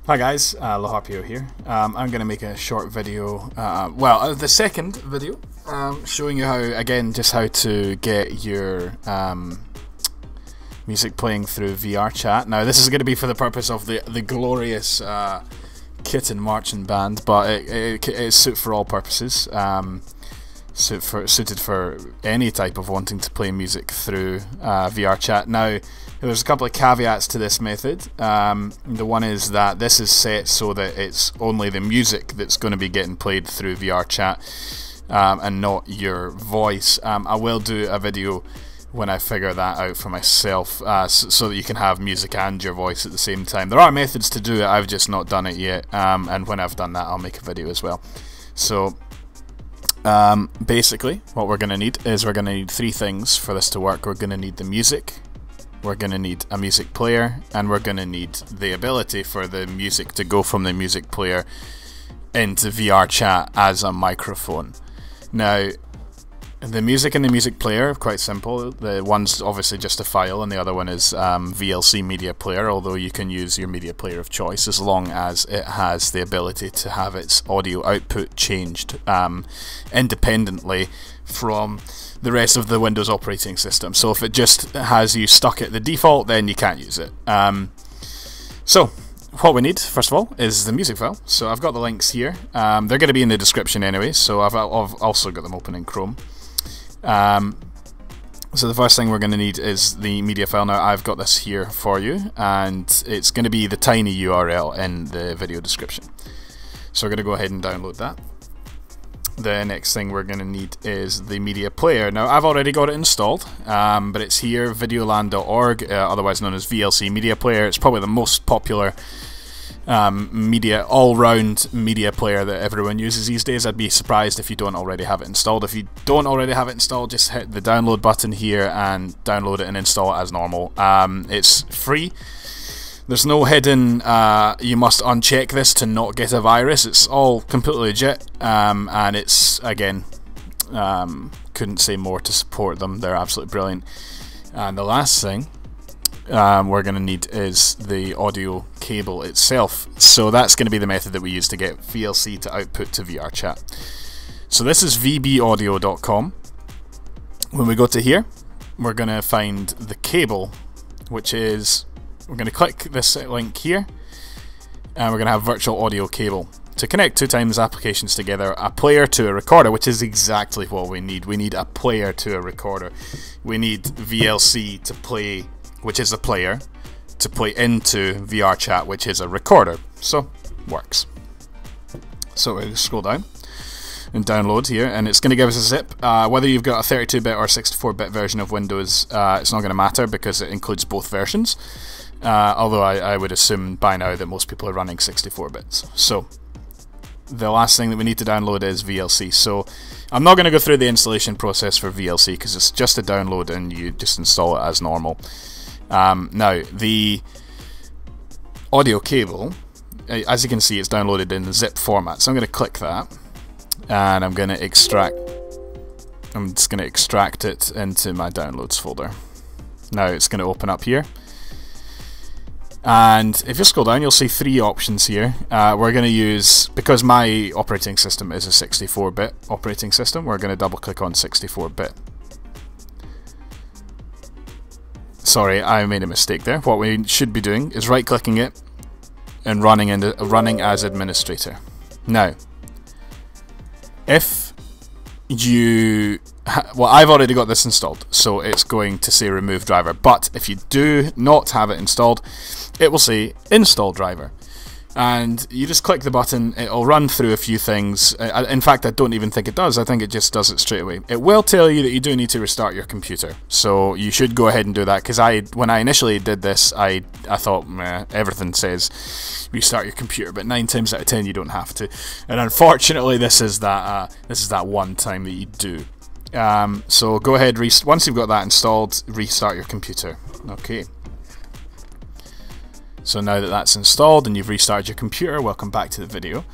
Hi guys, Lahapio here. I'm going to make a short video, the second video, showing you how, again, just how to get your music playing through VR chat. Now this is going to be for the purpose of the glorious Kitten Marching Band, but it's suited for all purposes, suited for any type of wanting to play music through VR chat. Now, there's a couple of caveats to this method. The one is that this is set so that it's only the music that's going to be getting played through VR chat and not your voice. I will do a video when I figure that out for myself so that you can have music and your voice at the same time. There are methods to do it, I've just not done it yet, and when I've done that I'll make a video as well. So basically what we're going to need is we're going to need three things for this to work. We're going to need the music, we're going to need a music player, and we're going to need the ability for the music to go from the music player into VR chat as a microphone. Now, the music in the music player, quite simple. The one's obviously just a file and the other one is Vlc Media Player, although you can use your media player of choice as long as it has the ability to have its audio output changed independently from the rest of the Windows operating system. So if it just has you stuck at the default, then you can't use it. So what we need, first of all, is the music file. So I've got the links here. They're going to be in the description anyway, so I've also got them open in Chrome. So the first thing we're going to need is the media file. Now I've got this here for you, and it's going to be the tiny URL in the video description. So we're going to go ahead and download that. The next thing we're going to need is the media player. Now I've already got it installed, but it's here, videoland.org, otherwise known as Vlc Media Player. It's probably the most popular all-round media player that everyone uses these days. I'd be surprised if you don't already have it installed. If you don't already have it installed, just hit the download button here and download it and install it as normal. It's free. There's no hidden, you must uncheck this to not get a virus. It's all completely legit, and it's, again, couldn't say more to support them. They're absolutely brilliant. And the last thing we're going to need is the audio cable itself. So that's going to be the method that we use to get VLC to output to VR chat. So this is vbaudio.com. When we go to here, we're going to find the cable, which is, we're going to click this link here, and we're going to have virtual audio cable. To connect 2x applications together, a player to a recorder, which is exactly what we need. We need a player to a recorder. We need VLC to play, which is a player, to play into VR chat, which is a recorder. So, works. So we'll scroll down and download here, and it's going to give us a zip. Whether you've got a 32-bit or 64-bit version of Windows, it's not going to matter because it includes both versions. Although I would assume by now that most people are running 64 bits. So the last thing that we need to download is VLC. So I'm not going to go through the installation process for VLC because it's just a download and you just install it as normal. Now the audio cable, as you can see, it's downloaded in the zip format. So I'm going to click that and I'm going to extract. I'm just going to extract it into my downloads folder. Now it's going to open up here. And if you scroll down, you'll see three options here. We're going to use, because my operating system is a 64-bit operating system, we're going to double click on 64-bit. Sorry, I made a mistake there. What we should be doing is right clicking it and running as administrator. Now, if you, well, I've already got this installed, so it's going to say remove driver, but if you do not have it installed, it will say install driver, and you just click the button. It'll run through a few things. In fact, I don't even think it does. I think it just does it straight away. It will tell you that you do need to restart your computer, so you should go ahead and do that, because when I initially did this, I thought, meh, everything says restart your computer, but 9 times out of 10 you don't have to, and unfortunately this is that one time that you do. So go ahead, once you've got that installed, restart your computer. Okay. So now that that's installed and you've restarted your computer, welcome back to the video.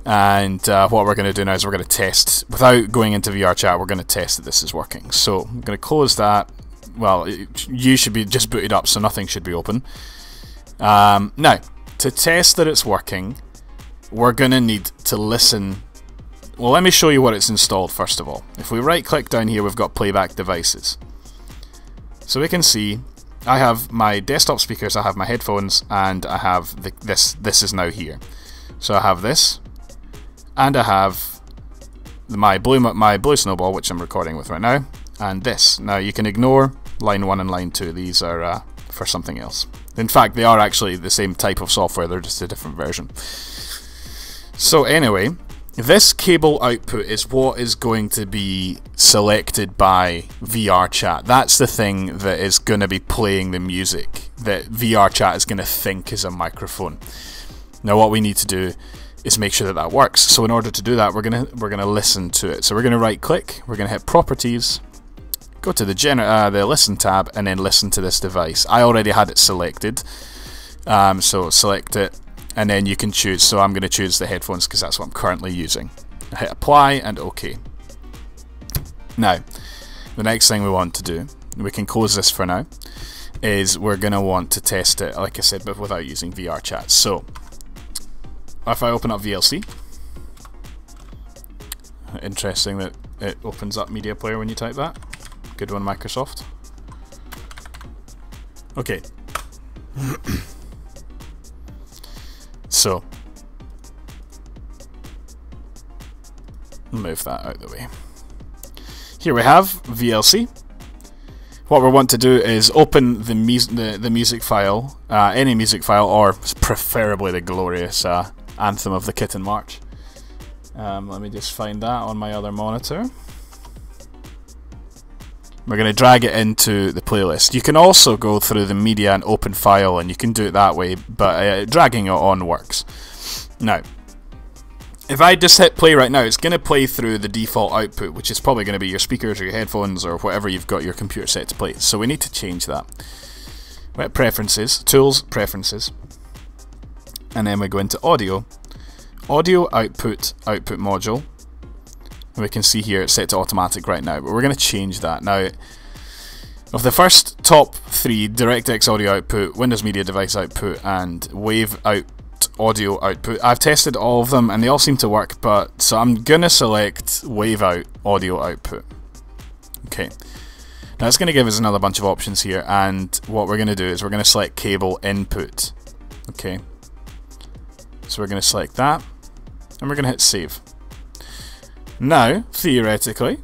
And what we're going to do now is we're going to test, without going into VR chat, we're going to test that this is working. So I'm going to close that. Well, you should be just booted up, so nothing should be open. Now, to test that it's working, we're going to need to listen. Well, let me show you what it's installed first of all. If we right click down here, we've got playback devices. So we can see I have my desktop speakers, I have my headphones, and I have this is now here. So I have this, and I have my blue snowball, which I'm recording with right now, and this. Now you can ignore line 1 and line 2, these are for something else. In fact, they are actually the same type of software, they're just a different version. So anyway, this cable output is what is going to be selected by VRChat. That's the thing that is going to be playing the music that VRChat is going to think is a microphone. Now what we need to do is make sure that that works. So in order to do that, we're gonna listen to it. So we're going to right click, we're going to hit Properties, go to the Listen tab, and then listen to this device. I already had it selected, so select it. And then you can choose, so I'm going to choose the headphones because that's what I'm currently using. I hit apply and OK. Now, the next thing we want to do, we can close this for now, is we're going to want to test it, like I said, but without using VRChat. So, if I open up VLC, interesting that it opens up Media Player when you type that. Good one, Microsoft. Okay. So, move that out of the way. Here we have VLC. What we want to do is open the music file, any music file, or preferably the glorious Anthem of the Kitten March. Let me just find that on my other monitor. We're going to drag it into the playlist. You can also go through the media and open file, and you can do it that way, but dragging it on works. Now, if I just hit play right now, it's going to play through the default output, which is probably going to be your speakers or your headphones or whatever you've got your computer set to play. So we need to change that. We hit Preferences, Tools, Preferences, and then we go into Audio, Audio Output, Output Module. We can see here it's set to automatic right now, but we're going to change that. Now, of the first top 3, DirectX audio output, Windows Media Device output, and Wave out audio output, I've tested all of them and they all seem to work, but so I'm going to select Wave out audio output. Okay, now it's going to give us another bunch of options here, and what we're going to do is we're going to select cable input. Okay, so we're going to select that, and we're going to hit save. Now, theoretically,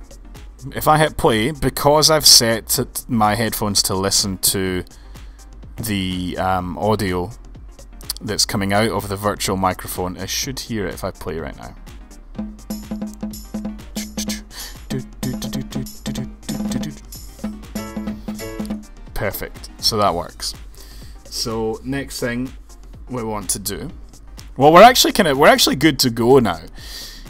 if I hit play, because I've set my headphones to listen to the audio that's coming out of the virtual microphone, I should hear it if I play right now. Perfect, so that works. So next thing we want to do, well, we're actually good to go now.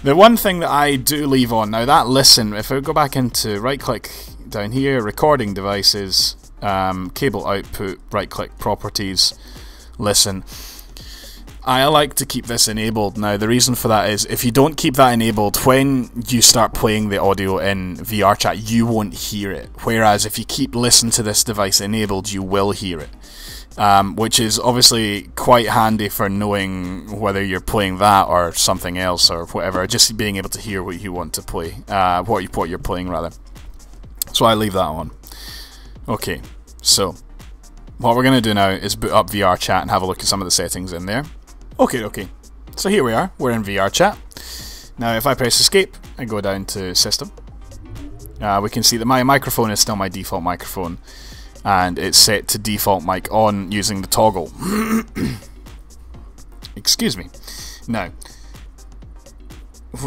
The one thing that I do leave on, now that listen, if I go back into right click down here, recording devices, cable output, right click properties, listen, I like to keep this enabled. Now the reason for that is if you don't keep that enabled, when you start playing the audio in VRChat you won't hear it, whereas if you keep listen to this device enabled you will hear it. Which is obviously quite handy for knowing whether you're playing that or something else or whatever, just being able to hear what you want to play, what you're playing rather. So I leave that on. Okay, so what we're going to do now is boot up VRChat and have a look at some of the settings in there. Okay, so here we are, we're in VRChat. Now if I press escape and go down to system, we can see that my microphone is still my default microphone, and it's set to default mic on using the toggle. Excuse me. Now,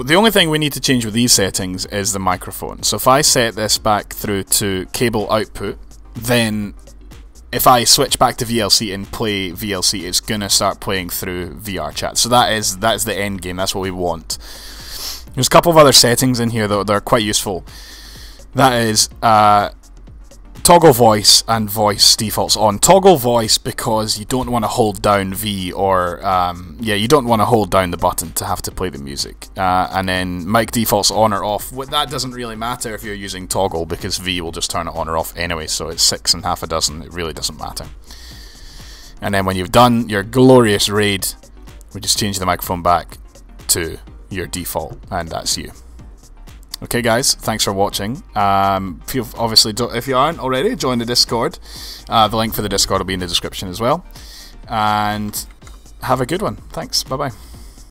the only thing we need to change with these settings is the microphone. So if I set this back through to cable output, then if I switch back to VLC and play VLC, it's gonna start playing through VRChat. So that's the end game. That's what we want. There's a couple of other settings in here though that are quite useful. That is toggle voice and voice defaults on. Toggle voice because you don't want to hold down V or you don't want to hold down the button to have to play the music. And then mic defaults on or off. That doesn't really matter if you're using toggle because V will just turn it on or off anyway, so it's 6 and half a dozen, it really doesn't matter. And then when you've done your glorious raid, we just change the microphone back to your default, and that's you. Okay guys, thanks for watching. Obviously, if you aren't already, join the Discord. The link for the Discord will be in the description as well. And have a good one. Thanks. Bye bye.